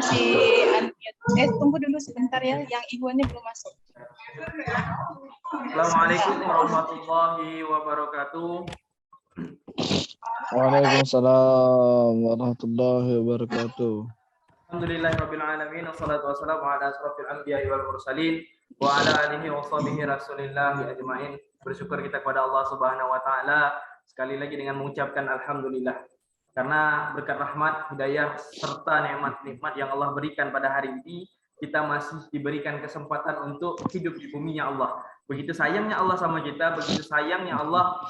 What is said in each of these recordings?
masih unmute. Tunggu dulu sebentar ya, yang Iwannya belum masuk. Assalamualaikum warahmatullahi wabarakatuh. Waalaikumsalam warahmatullahi wabarakatuh. Alhamdulillahirabbil alamin wassalatu wassalamu ala asrofil anbiya'i wal mursalin wa ala alihi wa sahbihi rasulillah ajmain. Bersyukur kita kepada Allah Subhanahu wa taala sekali lagi dengan mengucapkan alhamdulillah. Karena berkat rahmat, hidayah serta nikmat-nikmat yang Allah berikan pada hari ini, kita masih diberikan kesempatan untuk hidup di buminya Allah. Begitu sayangnya Allah sama kita, begitu sayangnya Allah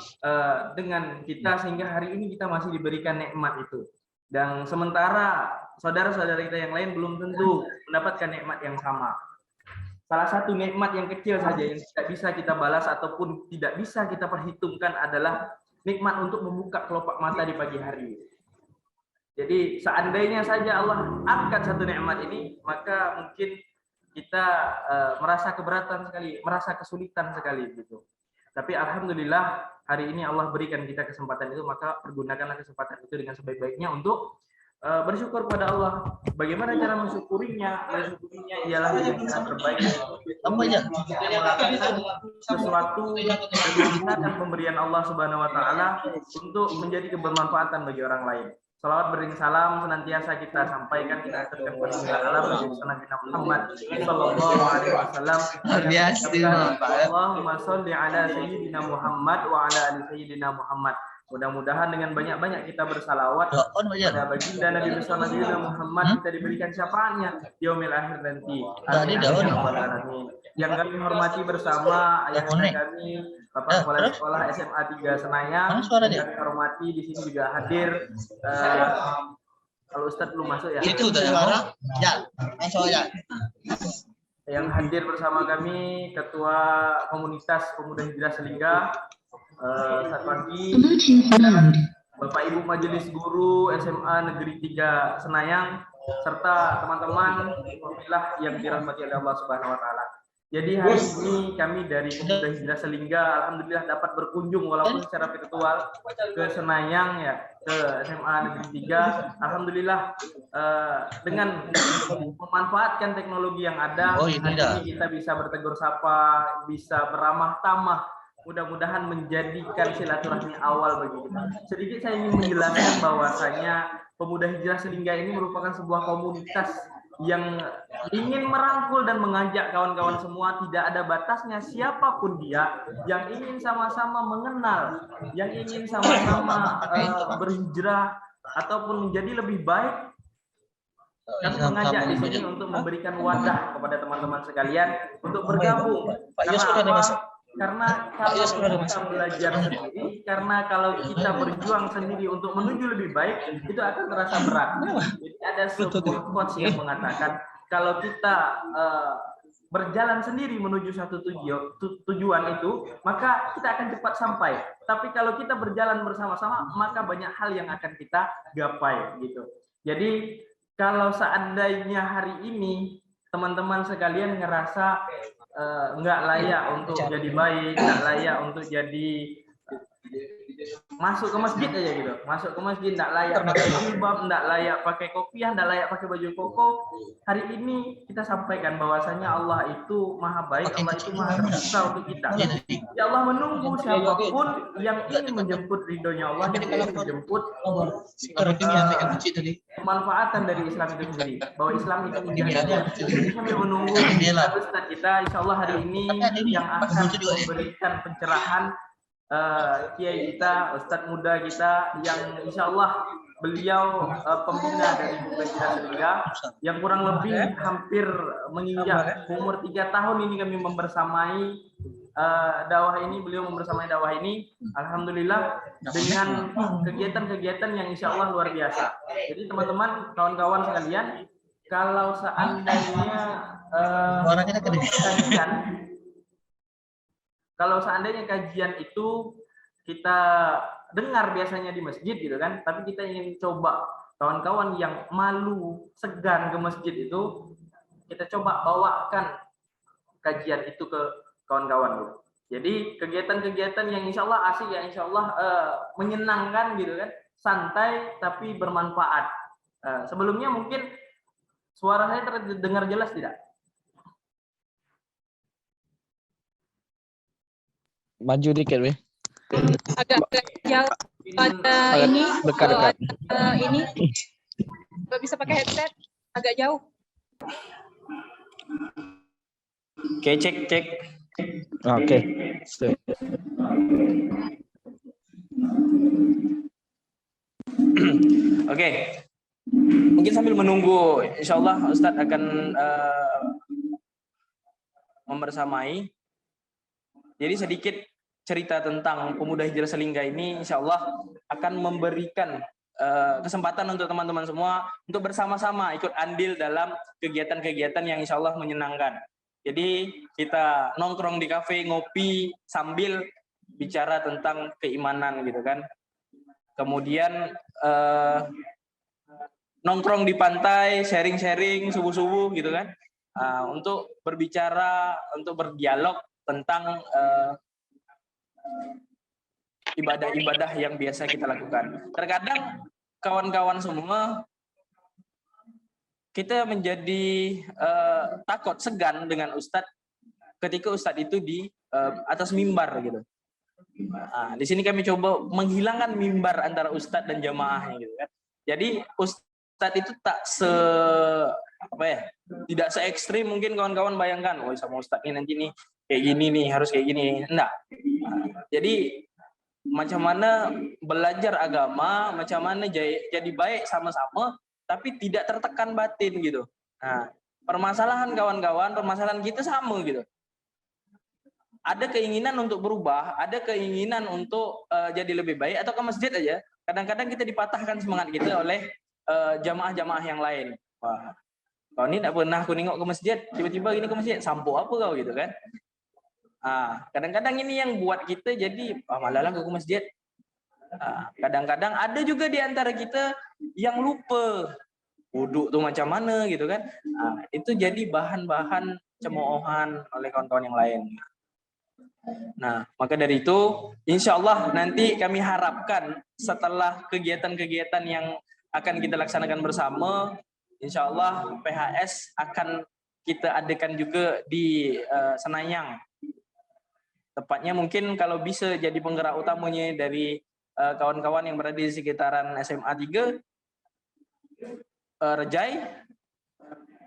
dengan kita, sehingga hari ini kita masih diberikan nikmat itu. Dan sementara saudara-saudara kita yang lain belum tentu mendapatkan nikmat yang sama. Salah satu nikmat yang kecil saja yang tidak bisa kita balas ataupun tidak bisa kita perhitungkan adalah nikmat untuk membuka kelopak mata di pagi hari. Jadi seandainya saja Allah angkat satu nikmat ini, maka mungkin kita merasa keberatan sekali, merasa kesulitan sekali gitu. Tapi alhamdulillah hari ini Allah berikan kita kesempatan itu, maka pergunakanlah kesempatan itu dengan sebaik-baiknya untuk bersyukur pada Allah. Bagaimana cara mensyukurinya? Mensyukurinya ialah dengan cara terbaik, melakukan sesuatu dan pemberian Allah Subhanahu wa taala untuk menjadi kebermanfaatan bagi orang lain. Salawat bering salam senantiasa kita sampaikan, kita aturkan kepada Nabi Muhammad sallallahu alaihi wasallam. Allahumma sholli ala sayyidina Muhammad wa ala ali sayyidina Muhammad. Mudah-mudahan dengan banyak-banyak kita bersalawat pada baginda Nabi besar Nabi Muhammad, kita diberikan syafaatnya di yaumil akhir nanti. Amin. Yang kami hormati bersama ayahanda kami, Bapak Kepala Sekolah SMA 3 Senayan, yang kami hormati di sini juga hadir. Kalau Ustadz belum masuk ya. Itu suara. Ya, masuk ya. Yang hadir bersama kami Ketua Komunitas Pemuda Hijrah Selingga, selamat pagi. Bapak Ibu Majelis Guru SMA Negeri 3 Senayang, serta teman-teman alhamdulillah yang dirahmati oleh Allah Subhanahu wa taala. Jadi hari ini kami dari Pemuda Hijrah Selingga alhamdulillah dapat berkunjung walaupun secara virtual ke Senayang ya, ke SMA Negeri 3. Alhamdulillah dengan memanfaatkan teknologi yang ada, hari ini kita bisa bertegur sapa, bisa beramah tamah. Mudah-mudahan menjadikan silaturahmi awal bagi kita. Sedikit saya ingin menjelaskan bahwasanya Pemuda Hijrah Selingga ini merupakan sebuah komunitas yang ingin merangkul dan mengajak kawan-kawan semua, tidak ada batasnya siapapun dia, yang ingin sama-sama mengenal, yang ingin sama-sama berhijrah ataupun menjadi lebih baik. Kami mengajak di sini untuk memberikan wadah kepada teman-teman sekalian untuk bergabung. Karena kalau kita belajar sendiri, karena kalau kita berjuang sendiri untuk menuju lebih baik, itu akan terasa berat. Jadi ada sebuah quotes yang mengatakan kalau kita berjalan sendiri menuju satu tujuan itu, maka kita akan cepat sampai. Tapi kalau kita berjalan bersama-sama, maka banyak hal yang akan kita gapai gitu. Jadi kalau seandainya hari ini teman-teman sekalian ngerasa nggak layak untuk jadi baik, nggak layak untuk jadi masuk ke masjid aja gitu, masuk ke masjid nggak layak pakai jilbab, nggak layak pakai kopiah, nggak layak pakai baju koko. Hari ini kita sampaikan bahwasanya Allah itu maha baik, Allah itu maha terbuka untuk kita. Ya Allah menunggu siapapun yang ingin menjemput ridhonya Allah, yang ingin menjemput kemanfaatan dari Islam itu sendiri, bahwa Islam itu menjadi. Jadi kami menunggu Ustaz kita, insya Allah hari ini yang akan memberikan pencerahan kiai kita, Ustadz muda kita yang insya Allah beliau pembina dari Pemuda Hijrah Selingga yang kurang lebih hampir menginjak umur 3 tahun ini kami membersamai dakwah ini, beliau membersamai dakwah ini, alhamdulillah dengan kegiatan-kegiatan yang insya Allah luar biasa. Jadi teman-teman, kawan-kawan sekalian, kalau seandainya kajian itu kita dengar biasanya di masjid gitu kan, tapi kita ingin coba kawan-kawan yang malu, segan ke masjid itu, kita coba bawakan kajian itu ke kawan-kawan gitu. Jadi kegiatan-kegiatan yang insya Allah asik ya, insya Allah menyenangkan gitu kan, santai tapi bermanfaat. Sebelumnya mungkin Suara saya terdengar jelas tidak? Maju dikit, weh. Agak jauh pada ini. Dekat-dekat. Ini nggak bisa pakai headset, agak jauh. Oke, cek. Oke. Sip. Oke. Mungkin sambil menunggu, insya Allah Ustadz akan membersamai. Jadi sedikit cerita tentang Pemuda Hijrah Selingga ini, insya Allah akan memberikan kesempatan untuk teman-teman semua untuk bersama-sama ikut andil dalam kegiatan-kegiatan yang insya Allah menyenangkan. Jadi kita nongkrong di kafe, ngopi sambil bicara tentang keimanan gitu kan. Kemudian nongkrong di pantai, sharing-sharing subuh-subuh gitu kan. Untuk berbicara, untuk berdialog tentang ibadah-ibadah yang biasa kita lakukan. Terkadang kawan-kawan semua kita menjadi takut, segan dengan Ustadz ketika Ustadz itu di atas mimbar gitu. Di sini kami coba menghilangkan mimbar antara Ustadz dan jamaah gitu kan. Jadi Ustadz itu tidak se ekstrim mungkin kawan-kawan bayangkan, oh sama Ustadz ini nanti nih kayak gini nih, harus kayak gini. Enggak. Jadi macam mana belajar agama, macam mana jadi baik sama-sama, tapi tidak tertekan batin gitu. Nah, permasalahan kawan-kawan, permasalahan kita sama gitu. Ada keinginan untuk berubah, ada keinginan untuk jadi lebih baik, atau ke masjid aja. Kadang-kadang kita dipatahkan semangat kita oleh jamaah-jamaah yang lain. Wah, kau ini tidak pernah aku nengok ke masjid, tiba-tiba gini ke masjid, sampo apa kau gitu kan? Kadang-kadang ini yang buat kita jadi malah aku ke masjid. Kadang-kadang ada juga di antara kita yang lupa wudhu tuh macam mana gitu kan. Itu jadi bahan-bahan cemoohan oleh kawan-kawan yang lain. Nah, maka dari itu insya Allah nanti kami harapkan setelah kegiatan-kegiatan yang akan kita laksanakan bersama, insya Allah PHS akan kita adakan juga di Senayang. Tepatnya mungkin kalau bisa jadi penggerak utamanya dari kawan-kawan yang berada di sekitaran SMA 3 Rejai,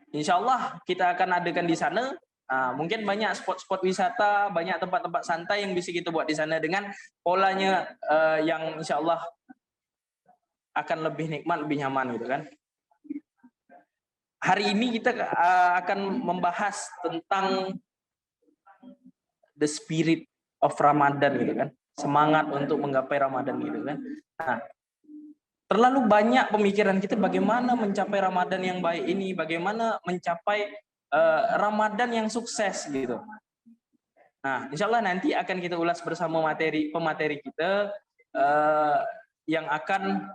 insya Allah kita akan adakan di sana. Mungkin banyak spot-spot wisata, banyak tempat-tempat santai yang bisa kita buat di sana dengan polanya yang insya Allah akan lebih nikmat, lebih nyaman gitu kan. Hari ini kita akan membahas tentang the spirit of Ramadan gitu kan, semangat untuk menggapai Ramadan gitu kan. Nah, terlalu banyak pemikiran kita bagaimana mencapai Ramadan yang baik ini, bagaimana mencapai Ramadan yang sukses gitu. Nah, insya Allah nanti akan kita ulas bersama pemateri kita yang akan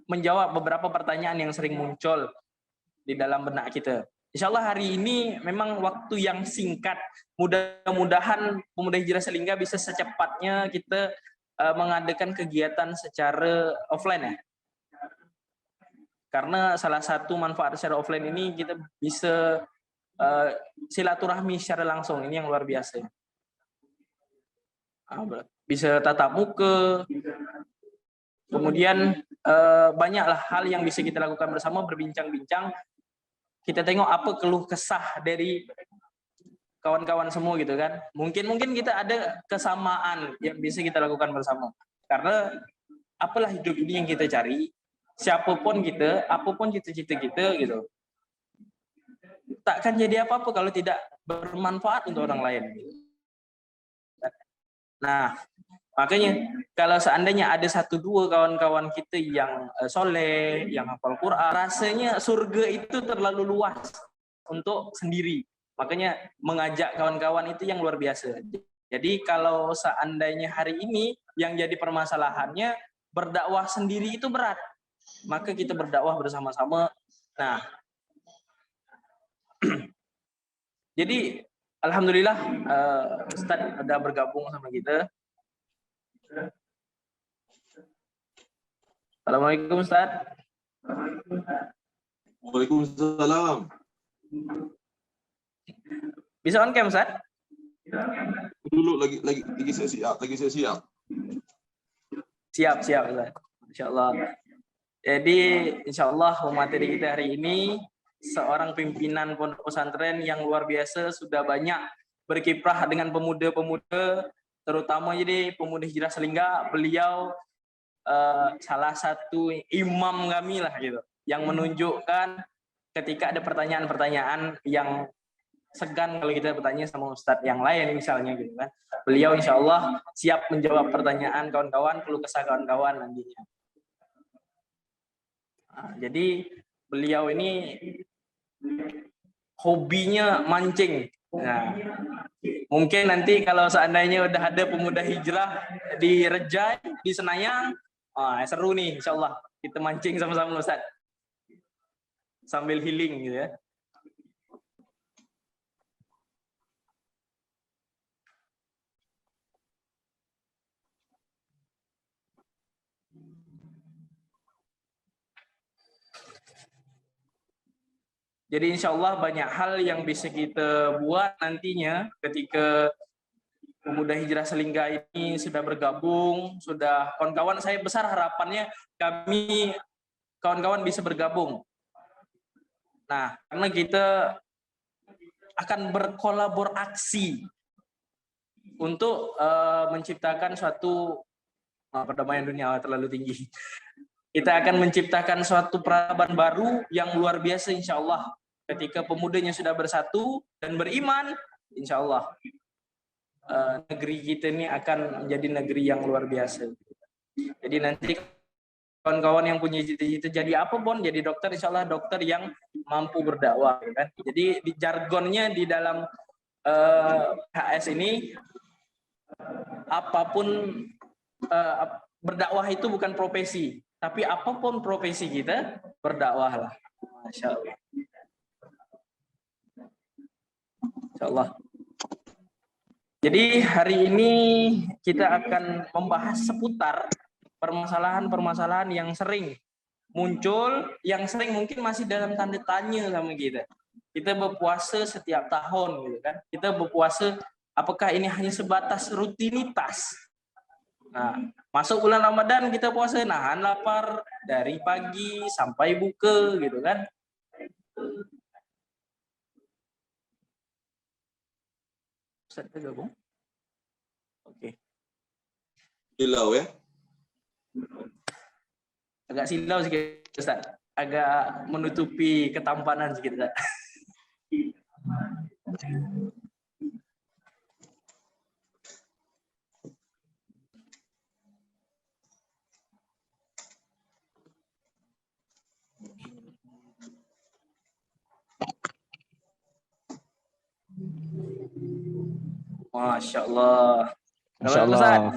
menjawab beberapa pertanyaan yang sering muncul di dalam benak kita. Insya Allah hari ini memang waktu yang singkat. Mudah-mudahan Pemuda Hijrah Selingga bisa secepatnya kita mengadakan kegiatan secara offline ya. Karena salah satu manfaat secara offline ini kita bisa silaturahmi secara langsung, ini yang luar biasa. Bisa tatap muka, kemudian banyaklah hal yang bisa kita lakukan bersama, berbincang-bincang. Kita tengok apa keluh kesah dari kawan-kawan semua gitu kan. Mungkin kita ada kesamaan yang bisa kita lakukan bersama. Karena apalah hidup ini yang kita cari, siapapun kita, apapun cita-cita kita gitu, takkan jadi apa-apa kalau tidak bermanfaat untuk orang lain. Nah, makanya kalau seandainya ada 1-2 kawan-kawan kita yang soleh, yang hafal Quran, rasanya surga itu terlalu luas untuk sendiri. Makanya mengajak kawan-kawan itu yang luar biasa. Jadi kalau seandainya hari ini yang jadi permasalahannya berdakwah sendiri itu berat, maka kita berdakwah bersama-sama. Nah, jadi alhamdulillah Ustadz sudah bergabung sama kita. Assalamualaikum Ustadz. Waalaikumsalam. Bisa on cam, Ustaz? Dulu lagi saya siap, Siap, Ustaz. Insyaallah. Jadi insyaallah materi kita hari ini seorang pimpinan pondok pesantren yang luar biasa, sudah banyak berkiprah dengan pemuda-pemuda, terutama jadi pemuda Hijrah Selingga. Beliau salah satu imam kami lah gitu, yang menunjukkan ketika ada pertanyaan-pertanyaan yang segan kalau kita bertanya sama ustadz yang lain misalnya gitu kan. Beliau insya Allah siap menjawab pertanyaan kawan-kawan, keluh kesah kawan-kawan nantinya. Nah, jadi beliau ini hobinya mancing. Nah, mungkin nanti kalau seandainya udah ada pemuda hijrah di Rejai, di Senayan, seru nih insya Allah kita mancing sama-sama Ustaz. Sambil healing gitu ya. Jadi insya Allah banyak hal yang bisa kita buat nantinya ketika pemuda Hijrah Selingga ini sudah bergabung, sudah kawan-kawan, saya besar harapannya kami kawan-kawan bisa bergabung. Nah, karena kita akan berkolaborasi untuk menciptakan suatu perdamaian dunia terlalu tinggi. Kita akan menciptakan suatu peradaban baru yang luar biasa insya Allah. Ketika pemudanya sudah bersatu dan beriman, insya Allah negeri kita ini akan menjadi negeri yang luar biasa. Jadi nanti kawan-kawan yang punya cita-cita jadi apa pun, jadi dokter, insya Allah dokter yang mampu berdakwah. Kan? Jadi di jargonnya di dalam HS ini, apapun berdakwah itu bukan profesi, tapi apapun profesi kita berdakwah lah. Masya Allah. Insya Allah. Jadi hari ini kita akan membahas seputar permasalahan-permasalahan yang sering muncul, yang sering mungkin masih dalam tanda tanya sama kita. Kita berpuasa setiap tahun gitu kan. Kita berpuasa, apakah ini hanya sebatas rutinitas? Nah, masuk bulan Ramadan kita puasa, nahan lapar dari pagi sampai buka gitu kan. Ustaz gabung? Oke. Silau ya. Agak silau sedikit Ustaz. Agak menutupi ketampanan sedikit Ustaz. Masya Allah. Masya Allah.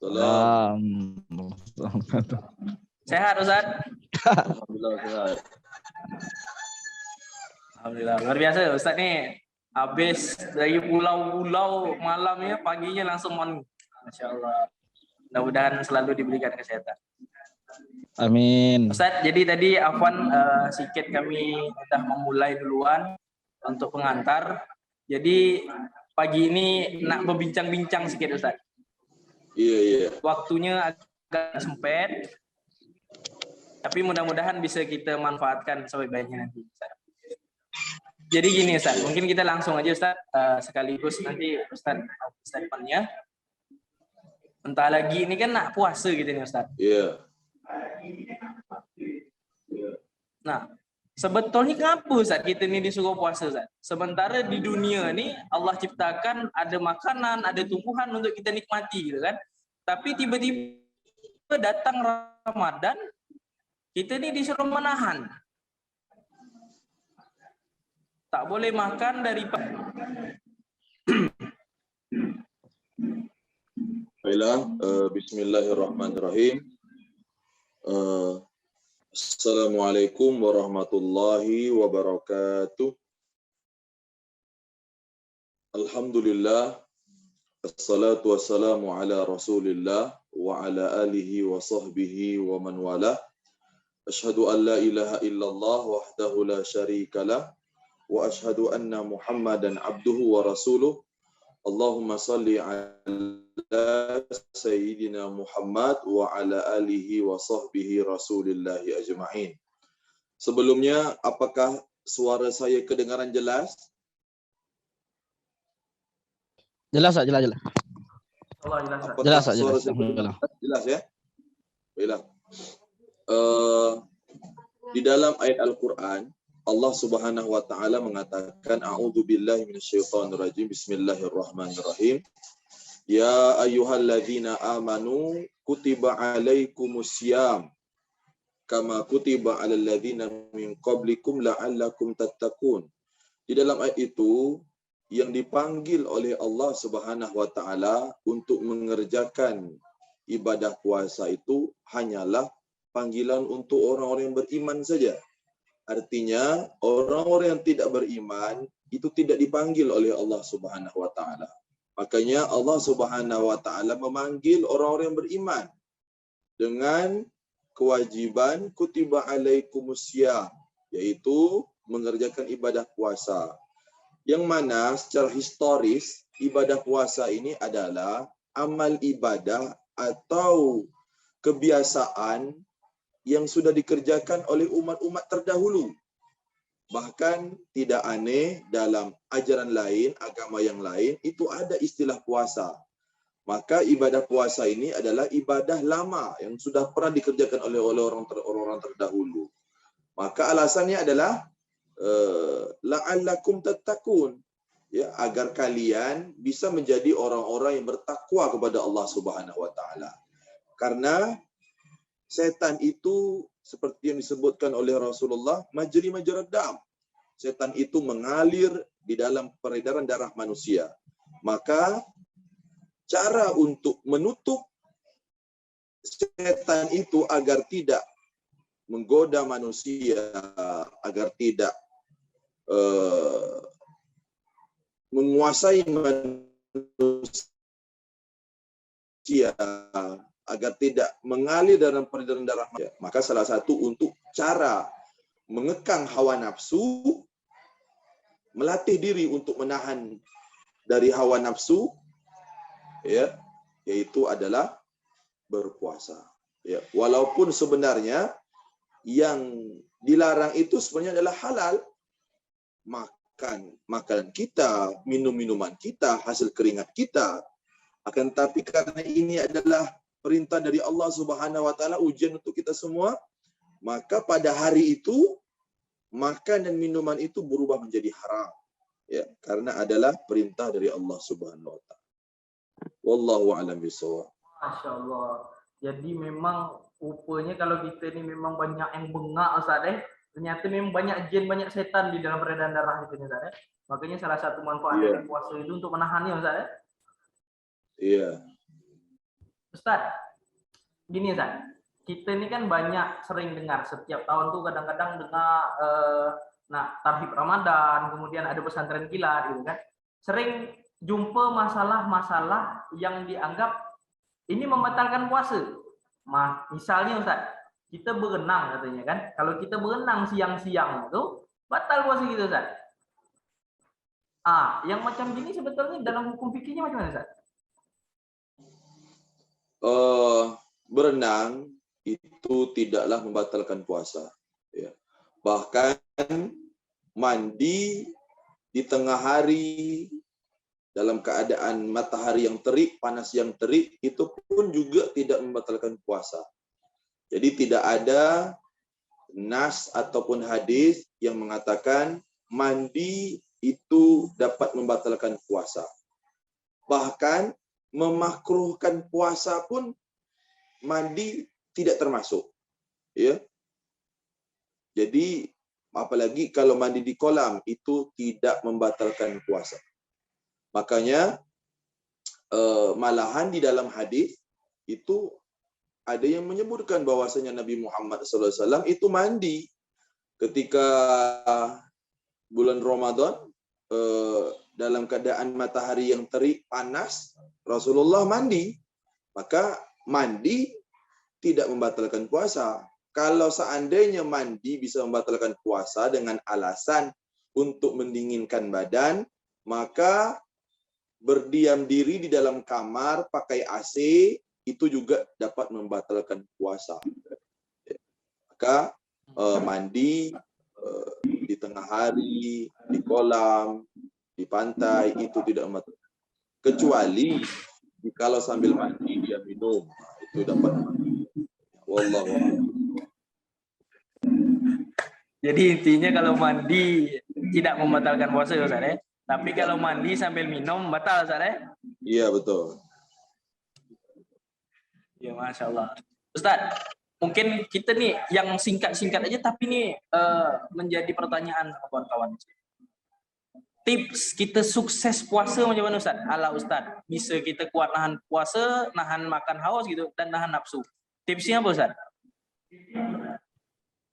Salam. Sehat Ustaz? Alhamdulillah sehat. Alhamdulillah. Luar biasa Ustaz nih. Habis dari pulau-pulau malamnya, paginya langsung on. Masya Allah. Mudah-mudahan selalu diberikan kesehatan. Amin. Ustaz, jadi tadi Afwan sikit kami sudah memulai duluan untuk pengantar. Jadi pagi ini nak berbincang-bincang sedikit Ustaz. Iya. Waktunya agak sempit, tapi mudah-mudahan bisa kita manfaatkan sebaik-baiknya nanti Ustaz. Jadi gini Ustaz, mungkin kita langsung aja Ustaz, sekaligus nanti Ustaz statementnya. Entah lagi ini kan nak puasa gitu nih Ustaz. Iya. Nah, sebetulnya kenapa Ustaz kita ini disuruh puasa Ustaz? Sementara di dunia ini Allah ciptakan ada makanan, ada tumbuhan untuk kita nikmati gitu kan. Tapi tiba-tiba datang Ramadan, kita ini disuruh menahan. Tak boleh makan dari Baiklah, bismillahirrahmanirrahim. Assalamualaikum warahmatullahi wabarakatuh. Alhamdulillah, assalatu wassalamu ala rasulillah wa ala alihi wa sahbihi wa man wala. Asyhadu an la ilaha illallah wahdahu la syarikalah wa asyhadu anna Muhammadan abduhu wa rasuluh. Allahumma salli ala sayyidina Muhammad wa ala alihi wa sahbihi rasulillahi ajma'in. Sebelumnya, apakah suara saya kedengaran jelas? Jelas, Pak, jelas. Allah jelas. Apakah Jelas, Pak, suara jelas. saya kedengaran jelas ya? Baiklah. Di dalam ayat Al-Quran, Allah Subhanahu wa taala mengatakan, a'udzu billahi minasyaitonir rajim, bismillahirrahmanirrahim. Ya ayyuhalladzina amanu kutiba alaikumusiyam kama kutiba alal ladzina min qablikum la'allakum tattaqun. Di dalam ayat itu yang dipanggil oleh Allah Subhanahu wa taala untuk mengerjakan ibadah puasa itu hanyalah panggilan untuk orang-orang yang beriman saja. Artinya, orang-orang yang tidak beriman itu tidak dipanggil oleh Allah Subhanahu wa taala. Makanya Allah Subhanahu wa taala memanggil orang-orang yang beriman dengan kewajiban kutiba alaikumusiyam, yaitu mengerjakan ibadah puasa. Yang mana secara historis ibadah puasa ini adalah amal ibadah atau kebiasaan yang sudah dikerjakan oleh umat-umat terdahulu. Bahkan tidak aneh dalam ajaran lain, agama yang lain, itu ada istilah puasa. Maka ibadah puasa ini adalah ibadah lama yang sudah pernah dikerjakan oleh orang-orang terdahulu. Maka alasannya adalah la'allakum tattaqun, ya, agar kalian bisa menjadi orang-orang yang bertakwa kepada Allah Subhanahu wa taala. Karena setan itu seperti yang disebutkan oleh Rasulullah, majri majrad dam. Setan itu mengalir di dalam peredaran darah manusia. Maka cara untuk menutup setan itu agar tidak menggoda manusia, agar tidak menguasai manusia, agar tidak mengalir dalam peredaran darah. Maka salah satu untuk cara mengekang hawa nafsu, melatih diri untuk menahan dari hawa nafsu, ya, yaitu adalah berpuasa. Ya, walaupun sebenarnya yang dilarang itu sebenarnya adalah halal. Makanan kita, minum-minuman kita, hasil keringat kita. Akan tapi karena ini adalah perintah dari Allah Subhanahu wa taala, ujian untuk kita semua, maka pada hari itu makan dan minuman itu berubah menjadi haram, ya, karena adalah perintah dari Allah Subhanahu wa taala. Wallahu a'lam bishawab. Masya Allah. Jadi memang rupanya kalau kita ini memang banyak yang bengak, Ustaz, ternyata memang banyak jin, banyak setan di dalam peredaran darah itu, Ustaz. Makanya salah satu manfaat dari puasa itu untuk menahannya, Ustaz. Iya. Ustaz, gini Ustaz, kita ini kan banyak sering dengar setiap tahun tuh kadang-kadang dengar tarhib Ramadan, kemudian ada pesantren kilat gitu kan. Sering jumpa masalah-masalah yang dianggap ini membatalkan puasa. Misalnya Ustaz, kita berenang katanya kan. Kalau kita berenang siang-siang itu batal puasa gitu Ustaz. Yang macam gini sebetulnya dalam hukum fikihnya macam mana Ustaz? Berenang itu tidaklah membatalkan puasa, ya. Bahkan mandi di tengah hari dalam keadaan matahari yang terik, panas yang terik, itu pun juga tidak membatalkan puasa. Jadi tidak ada nas ataupun hadis yang mengatakan mandi itu dapat membatalkan puasa. Bahkan memakruhkan puasa pun mandi tidak termasuk, ya. Jadi apalagi kalau mandi di kolam itu tidak membatalkan puasa. Makanya malahan di dalam hadis itu ada yang menyebutkan bahwasanya Nabi Muhammad SAW itu mandi ketika bulan Ramadan dalam keadaan matahari yang terik panas, Rasulullah mandi. Maka mandi tidak membatalkan puasa. kalau seandainya mandi bisa membatalkan puasa dengan alasan untuk mendinginkan badan, maka berdiam diri di dalam kamar pakai AC itu juga dapat membatalkan puasa. Maka mandi di tengah hari, di kolam, di pantai itu tidak membatalkan. Kecuali kalau sambil mandi dia minum, itu dapat mandi. Wallahu a'lam. Jadi intinya kalau mandi tidak membatalkan puasa Ustaz ya. Tapi kalau mandi sambil minum batal Ustaz ya. Iya betul. Ya Masya Allah. Ustaz, mungkin kita nih yang singkat-singkat aja tapi nih menjadi pertanyaan sama kawan-kawan. Tips kita sukses puasa macam mana Ustaz? Ala Ustaz, bisa kita kuat nahan puasa, nahan makan haus gitu dan nahan nafsu. Tipsnya apa Ustaz?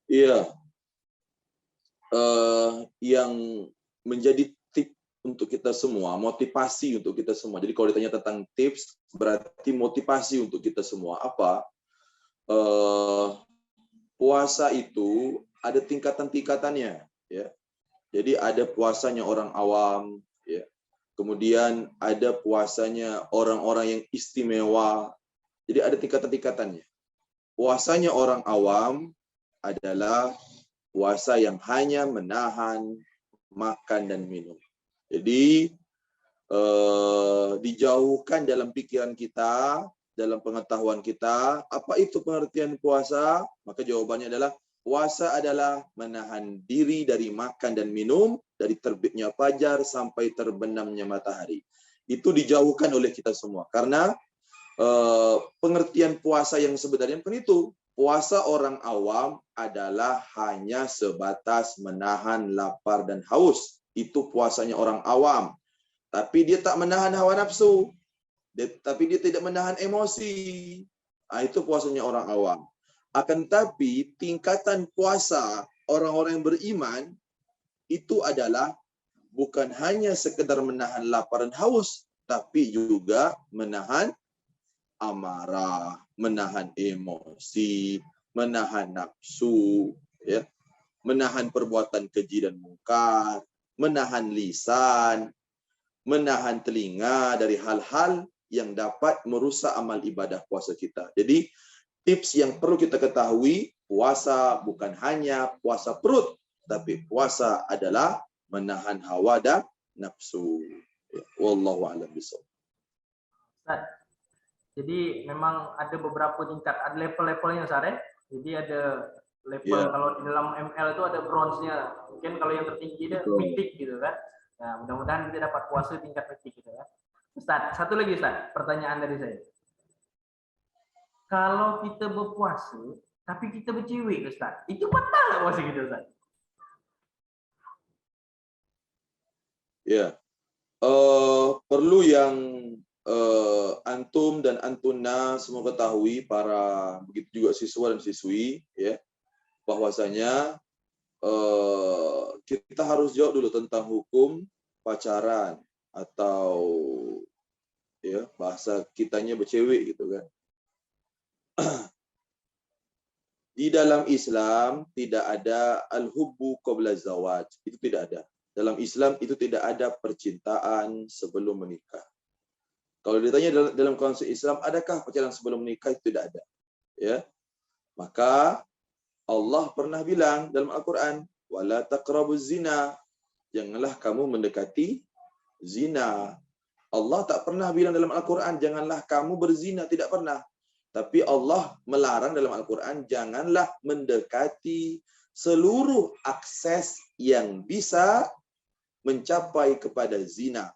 Iya. Yang menjadi tip untuk kita semua, motivasi untuk kita semua. Jadi kalau ditanya tentang tips, berarti motivasi untuk kita semua. Apa? Puasa itu ada tingkatan-tingkatannya, ya. Jadi ada puasanya orang awam, ya. Kemudian ada puasanya orang-orang yang istimewa. Jadi ada tingkatan-tingkatannya. Puasanya orang awam adalah puasa yang hanya menahan makan dan minum. Jadi dijauhkan dalam pikiran kita, dalam pengetahuan kita, apa itu pengertian puasa? Maka jawabannya adalah puasa adalah menahan diri dari makan dan minum dari terbitnya fajar sampai terbenamnya matahari. Itu dijauhkan oleh kita semua karena pengertian puasa yang sebenarnya bukan itu. Puasa orang awam adalah hanya sebatas menahan lapar dan haus. Itu puasanya orang awam. Tapi dia tak menahan hawa nafsu. Tapi dia tidak menahan emosi. Itu puasanya orang awam. Akan tapi tingkatan puasa orang-orang yang beriman itu adalah bukan hanya sekedar menahan lapar dan haus, tapi juga menahan amarah, menahan emosi, menahan nafsu, ya, menahan perbuatan keji dan mungkar, menahan lisan, menahan telinga dari hal-hal yang dapat merusak amal ibadah puasa kita. Jadi tips yang perlu kita ketahui, puasa bukan hanya puasa perut, tapi puasa adalah menahan hawa dan nafsu. Ya, wallahu a'lam bishawab. Jadi memang ada beberapa tingkat, ada level-levelnya Ustaz ya. Jadi ada level kalau di dalam ML itu ada bronze-nya. Mungkin kalau yang tertinggi itu mythic gitu kan. Nah, mudah-mudahan kita dapat puasa tingkat mythic gitu ya. Ustaz, satu lagi Ustaz, pertanyaan dari saya. Kalau kita berpuasa tapi kita bercewek Ustaz, itu batal enggak puasa kita Ustaz? Ya. Perlu yang antum dan antuna semua ketahui, para begitu juga siswa dan siswi, ya, bahwasanya kita harus jawab dulu tentang hukum pacaran atau ya bahasa kitanya bercewek gitu kan. Di dalam Islam tidak ada al-hubbu qabla zawaj, itu tidak ada. Dalam Islam itu tidak ada percintaan sebelum menikah. Kalau ditanya dalam konsep Islam, adakah pacaran sebelum menikah? Itu tidak ada. Ya, maka Allah pernah bilang dalam Al-Quran, wala taqrabuz zina, janganlah kamu mendekati zina. Allah tak pernah bilang dalam Al-Quran, janganlah kamu berzina, tidak pernah. Tapi Allah melarang dalam Al-Quran, janganlah mendekati seluruh akses yang bisa mencapai kepada zina.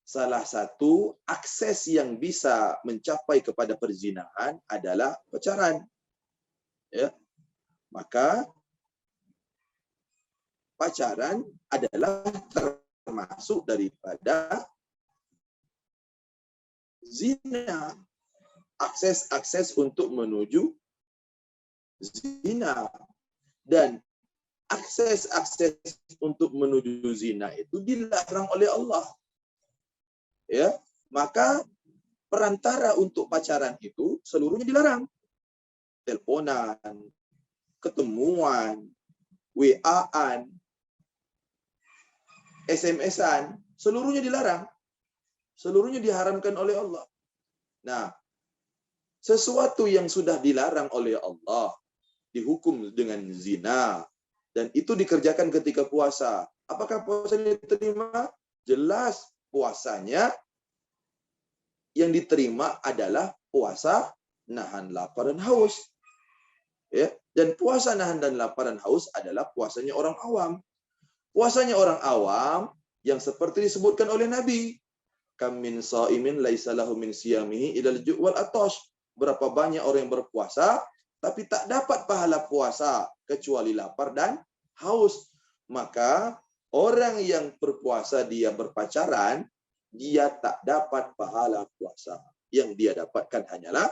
Salah satu akses yang bisa mencapai kepada perzinahan adalah pacaran. Ya. Maka pacaran adalah termasuk daripada zina. Akses-akses untuk menuju zina. Dan akses-akses untuk menuju zina itu dilarang oleh Allah. Ya, maka perantara untuk pacaran itu seluruhnya dilarang. Teleponan, ketemuan, WA-an, SMS-an, seluruhnya dilarang. Seluruhnya diharamkan oleh Allah. Nah, sesuatu yang sudah dilarang oleh Allah dihukum dengan zina dan itu dikerjakan ketika puasa. Apakah puasanya diterima? Jelas puasanya yang diterima adalah puasa nahan lapar dan haus. Ya, dan puasa nahan dan lapar dan haus adalah puasanya orang awam. Puasanya orang awam yang seperti disebutkan oleh Nabi. Kam min shaimin laisa lahu min siyamihi ilal ju' wal atash. Berapa banyak orang yang berpuasa tapi tak dapat pahala puasa kecuali lapar dan haus. Maka orang yang berpuasa dia berpacaran, dia tak dapat pahala puasa. Yang dia dapatkan hanyalah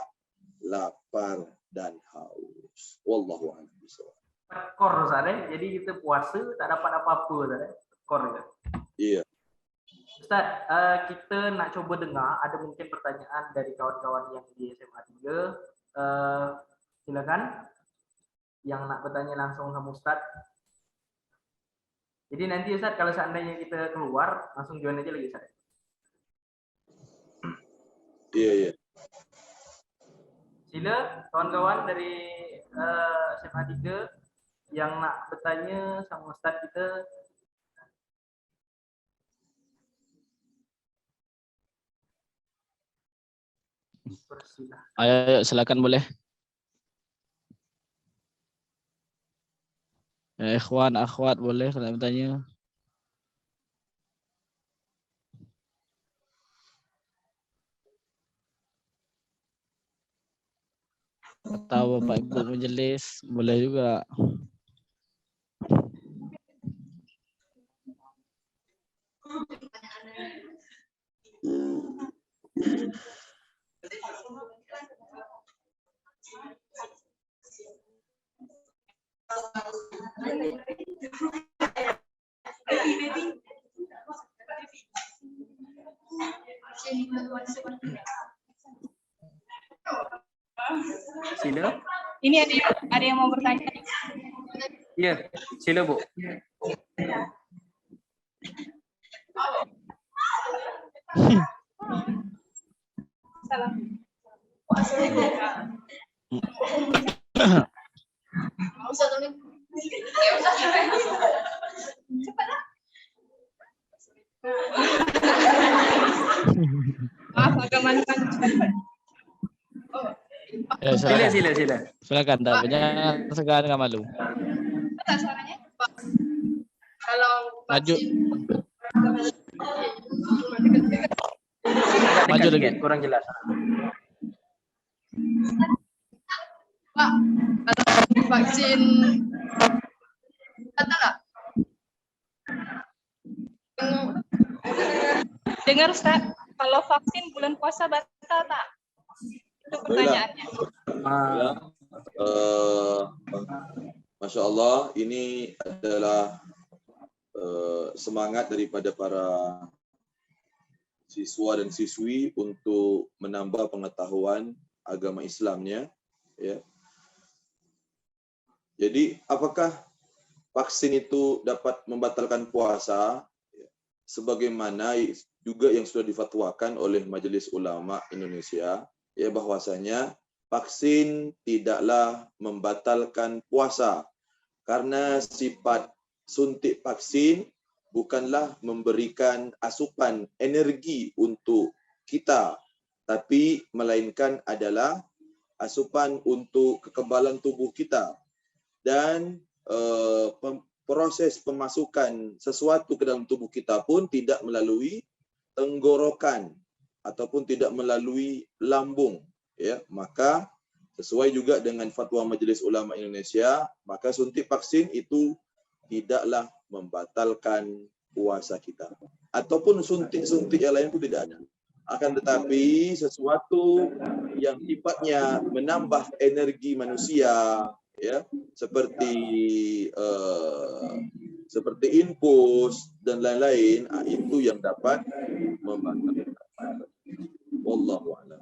lapar dan haus. Wallahu a'lam bishawab. Kor Ustaz, jadi kita puasa tak dapat apa-apa Ustaz. Kor ya. Iya. Ustaz, kita nak coba dengar ada mungkin pertanyaan dari kawan-kawan yang di SMA 3. Silakan yang nak bertanya langsung sama Ustaz. Jadi nanti Ustaz kalau seandainya kita keluar langsung join aja lagi Ustaz. Iya. Sila kawan-kawan dari SMA 3 yang nak bertanya sama Ustaz kita. Ayo, silakan boleh. Ikhwan, akhwat boleh kalau bertanya. Atau Bapak Ibu majelis boleh juga. Sila. Ini ada yang mau bertanya. Iya, sila Bu. Salam. Maaf, agak malu-malu. Ya, silakan. Sila. Silakan, jangan segan, enggak malu. Betul suaranya? Kalau Maju. Maju lagi. Kurang jelas. Pak, kalau vaksin kata nggak? Dengar Ustaz, kalau vaksin bulan puasa batal tak? Itu pertanyaannya. Masya Allah, ini adalah semangat daripada para siswa dan siswi untuk menambah pengetahuan agama Islamnya. Ya. Jadi, apakah vaksin itu dapat membatalkan puasa? Sebagaimana juga yang sudah difatwakan oleh Majelis Ulama Indonesia, ya bahwasanya vaksin tidaklah membatalkan puasa karena sifat suntik vaksin bukanlah memberikan asupan energi untuk kita, tapi melainkan adalah asupan untuk kekebalan tubuh kita. Dan proses pemasukan sesuatu ke dalam tubuh kita pun tidak melalui tenggorokan ataupun tidak melalui lambung. Ya, maka sesuai juga dengan fatwa Majelis Ulama Indonesia, maka suntik vaksin itu tidaklah membatalkan puasa kita. Ataupun suntik-suntik yang lain pun tidak ada. Akan tetapi sesuatu yang sifatnya menambah energi manusia, ya, seperti infus dan lain-lain, itu yang dapat membatalkan. Wallahu a'lam.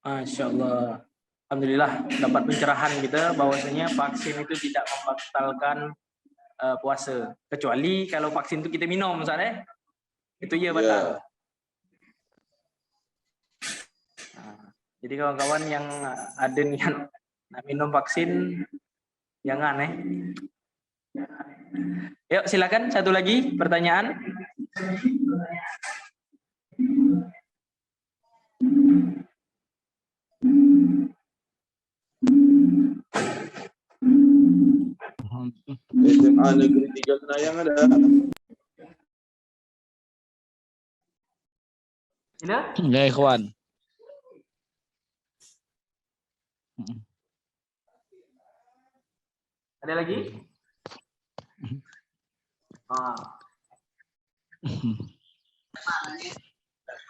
Masya Allah. alhamdulillah dapat pencerahan kita bahwasanya vaksin itu tidak membatalkan puasa, kecuali kalau vaksin itu kita minum, Ustaz itu ya batal. Jadi kawan-kawan yang ada niat nak minum vaksin jangan Yuk silakan satu lagi pertanyaan. SMA Negeri 3 Senayang ada. Ada? Ya ikhwan. Ada lagi?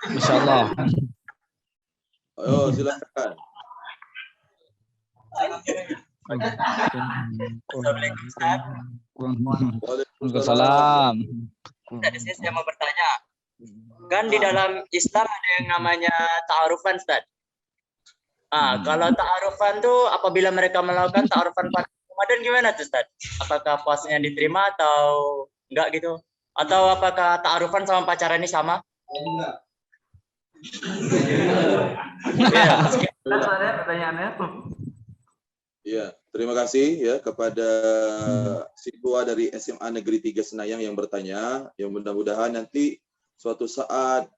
Masya Allah. Ayo silakan. Waalaikumsalam. Tadi saya mau bertanya, kan di dalam Islam ada yang namanya ta'arufan, Ustaz. Kalau ta'arufan tuh apabila mereka melakukan ta'arufan pada Ramadan gimana tuh, Ustaz? Apakah puasanya diterima atau enggak gitu? Atau apakah ta'arufan sama pacaran ini sama? Ada pertanyaannya? Ya, terima kasih ya kepada siswa dari SMA Negeri 3 Senayang yang bertanya. Yang mudah-mudahan nanti suatu saat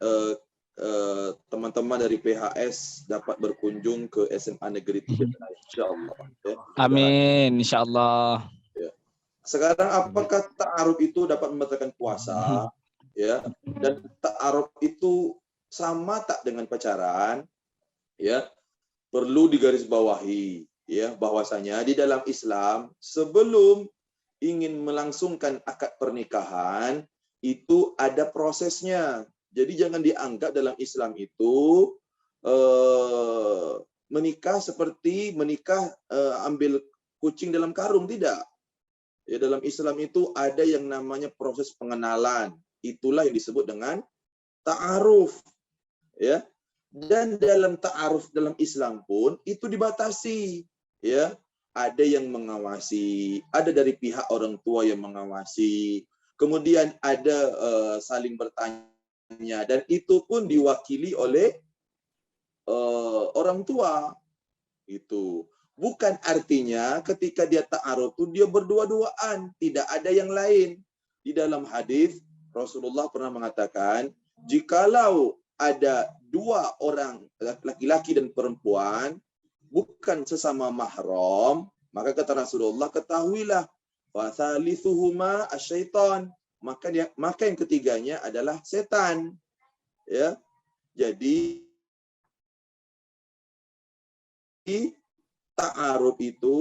teman-teman dari PHS dapat berkunjung ke SMA Negeri 3 Senayang, insyaallah. Ya. Amin, insyaallah. Ya. Sekarang apakah ta'aruf itu dapat membatalkan puasa? Ya. Dan ta'aruf itu sama tak dengan pacaran? Ya. Perlu digarisbawahi. Ya, bahwasanya di dalam Islam sebelum ingin melangsungkan akad pernikahan itu ada prosesnya. Jadi jangan dianggap dalam Islam itu menikah seperti menikah ambil kucing dalam karung, tidak. Ya, dalam Islam itu ada yang namanya proses pengenalan. Itulah yang disebut dengan ta'aruf. Ya. Dan dalam ta'aruf dalam Islam pun itu dibatasi. Ya, ada yang mengawasi, ada dari pihak orang tua yang mengawasi, kemudian ada saling bertanya, dan itu pun diwakili oleh orang tua. Itu bukan artinya ketika dia ta'aruf itu dia berdua-duaan, tidak ada yang lain. Di dalam hadis Rasulullah pernah mengatakan, jikalau ada dua orang laki-laki dan perempuan bukan sesama mahram, maka kata Rasulullah, ketahuilah fathalithuhuma asyaitan, maka yang ketiganya adalah setan. Ya. Jadi ta'aruf itu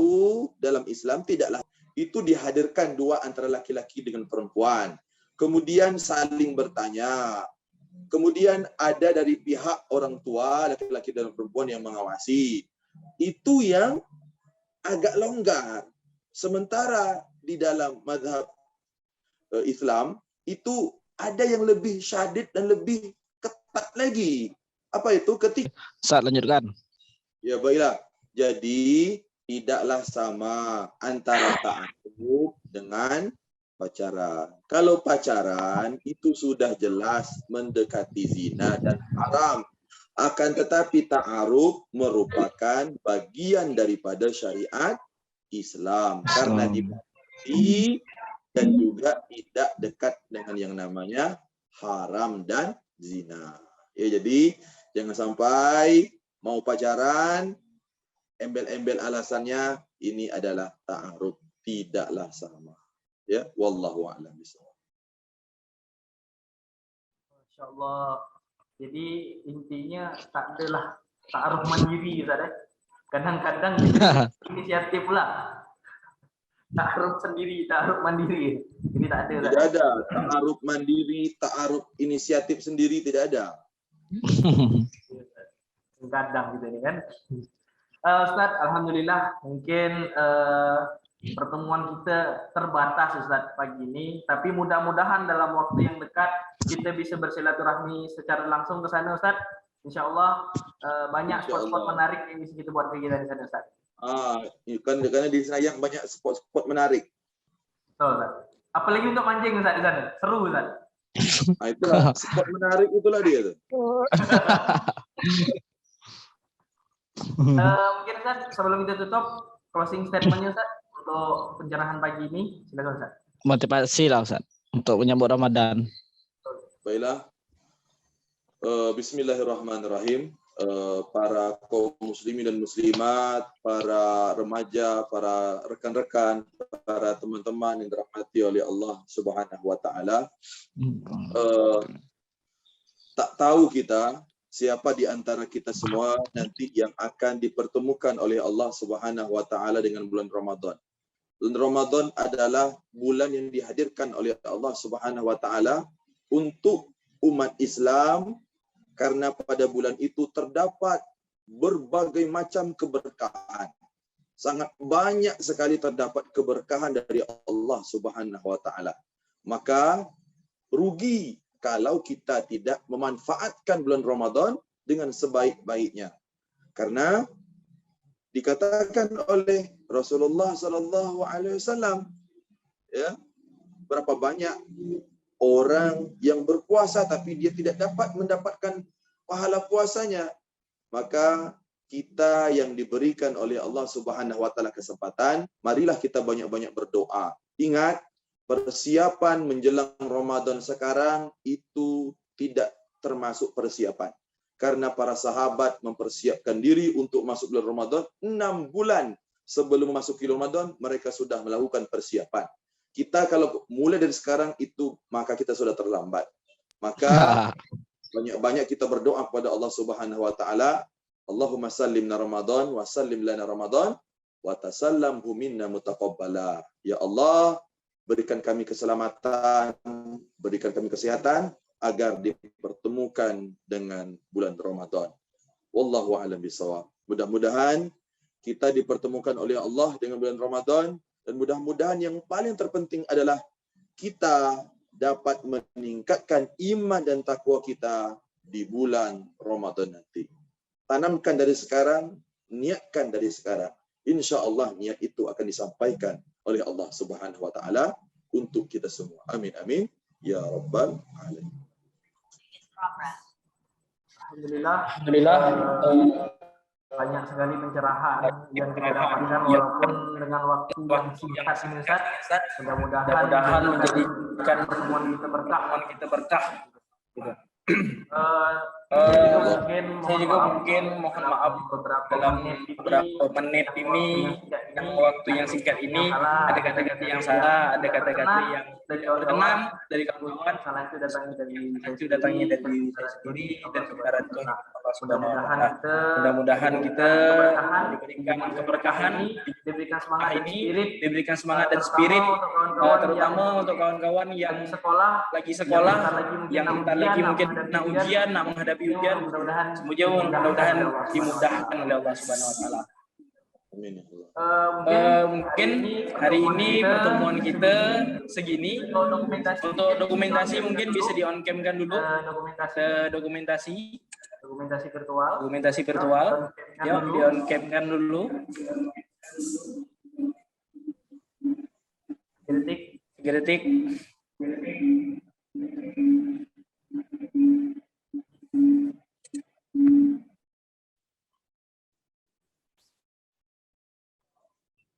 dalam Islam tidaklah itu dihadirkan dua antara laki-laki dengan perempuan, kemudian saling bertanya, kemudian ada dari pihak orang tua laki-laki dan perempuan yang mengawasi. Itu yang agak longgar. Sementara di dalam mazhab Islam itu ada yang lebih syadid dan lebih ketat lagi. Apa itu? Ketika Saat lanjutkan. ya baiklah. Jadi tidaklah sama antara ta'aruf dengan pacaran. Kalau pacaran itu sudah jelas mendekati zina dan haram. Akan tetapi ta'aruf merupakan bagian daripada syariat Islam karena dibatasi dan juga tidak dekat dengan yang namanya haram dan zina. Ya, jadi jangan sampai mau pacaran embel-embel alasannya ini adalah ta'aruf, tidaklah sama. Ya, wallahu a'lam bishawab. Masyaallah. Jadi intinya tak adalah ta'aruf mandiri, Ustaz. Kadang-kadang inisiatif pula. Ta'aruf sendiri, ta'aruf mandiri. Ini tak ada. Tidak ada ta'aruf mandiri, ta'aruf inisiatif sendiri, tidak ada. Kadang gitu ini kan. Ustaz, alhamdulillah mungkin pertemuan kita terbatas Ustaz pagi ini, tapi mudah-mudahan dalam waktu yang dekat kita bisa bersilaturahmi secara langsung ke sana Ustaz. Insya Allah banyak Insya spot-spot Allah. menarik yang bisa kita buat kegiatan di sana, Ustaz. Karena di Senayang banyak spot-spot menarik. Betul, Ustaz. Apalagi untuk mancing, Ustaz, di sana. Seru, Ustaz. Itulah spot menarik, itulah dia tuh. Mungkin Ustaz, sebelum kita tutup, closing statement-nya Ustaz untuk pencerahan pagi ini, silakan Ustaz. Motivasi lah Ustaz untuk menyambut Ramadan. Baiklah. Bismillahirrahmanirrahim. Para kaum muslimin dan muslimat, para remaja, para rekan-rekan, para teman-teman yang dirahmati oleh Allah Subhanahu wa taala. Tak tahu kita siapa di antara kita semua nanti yang akan dipertemukan oleh Allah Subhanahu wa taala dengan bulan Ramadan. Bulan Ramadan adalah bulan yang dihadirkan oleh Allah Subhanahu wa taala untuk umat Islam, karena pada bulan itu terdapat berbagai macam keberkahan. Sangat banyak sekali terdapat keberkahan dari Allah Subhanahu wa taala. Maka rugi kalau kita tidak memanfaatkan bulan Ramadan dengan sebaik-baiknya. Karena dikatakan oleh Rasulullah sallallahu alaihi wasallam, ya, berapa banyak orang yang berpuasa tapi dia tidak dapat mendapatkan pahala puasanya. Maka kita yang diberikan oleh Allah Subhanahu wa taala kesempatan, marilah kita banyak-banyak berdoa. Ingat, persiapan menjelang Ramadan sekarang itu tidak termasuk persiapan. Karena para sahabat mempersiapkan diri untuk masuk bulan Ramadan 6 bulan sebelum memasuki Ramadan, mereka sudah melakukan persiapan. Kita kalau mulai dari sekarang itu, maka kita sudah terlambat. Maka banyak-banyak kita berdoa kepada Allah Subhanahu wa taala, Allahumma sallimna Ramadan wa sallim lana Ramadan wa tasallamhu minna mutaqabbala. Ya Allah, berikan kami keselamatan, berikan kami kesehatan agar dipertemukan dengan bulan Ramadan. Wallahu a'lam bishawab. Mudah-mudahan kita dipertemukan oleh Allah dengan bulan Ramadan. Dan mudah-mudahan yang paling terpenting adalah kita dapat meningkatkan iman dan takwa kita di bulan Ramadan nanti. Tanamkan dari sekarang, niatkan dari sekarang. Insya Allah niat itu akan disampaikan oleh Allah Subhanahu wa taala untuk kita semua. Amin amin ya rabbal alamin. Alhamdulillah. Banyak sekali pencerahan yang kita dapatkan walaupun dengan waktu yang singkat ini Ustaz. Mudah-mudahan menjadikan pertemuan kita berkah. Saya juga mungkin mohon maaf dalam beberapa menit ini, dengan waktu yang singkat ini, ada kata-kata yang salah, ada kata-kata yang benar dari kawan-kawan, salah itu datangnya dari saya sendiri dan kebenaran itu Allah Subhanahu wa taala. Mudah-mudahan kita diberikan keberkahan, diberikan semangat ini, diberikan semangat dan spirit, terutama untuk kawan-kawan yang lagi sekolah, yang bentar lagi mungkin nak ujian, nak menghadapi ujian, mudah-mudahan dimudahkan oleh Allah Subhanahu wa taala. Amin. Mungkin hari ini pertemuan kita segini. Untuk dokumentasi mungkin bisa di on cam kan dulu. Dokumentasi virtual. Ya, di on cam kan dulu. 3 detik.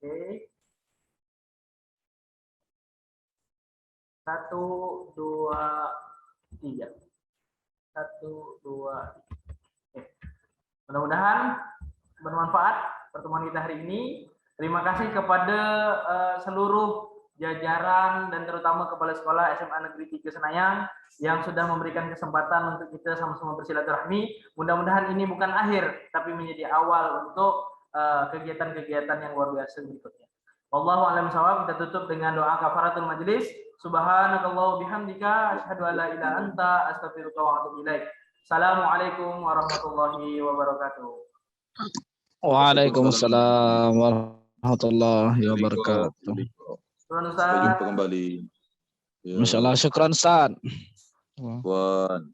Oke. 1, 2, 3. 1, 2. Oke. Mudah-mudahan bermanfaat pertemuan kita hari ini. Terima kasih kepada seluruh jajaran dan terutama kepala sekolah SMA Negeri 3 Senayang yang sudah memberikan kesempatan untuk kita sama-sama bersilaturahmi. Mudah-mudahan ini bukan akhir, tapi menjadi awal untuk kegiatan-kegiatan yang luar biasa berikutnya. Wallahu a'lam bishawab. Kita tutup dengan doa kafaratul majlis. Subhanakallah bihamdika asyhadu an la ilaha anta astaghfiruka wa atubu ilaik. Assalamualaikum warahmatullahi wabarakatuh. Waalaikumsalam warahmatullahi wabarakatuh. Sampai jumpa kembali. Ya. Masyaallah, syukran Ustaz. Wan.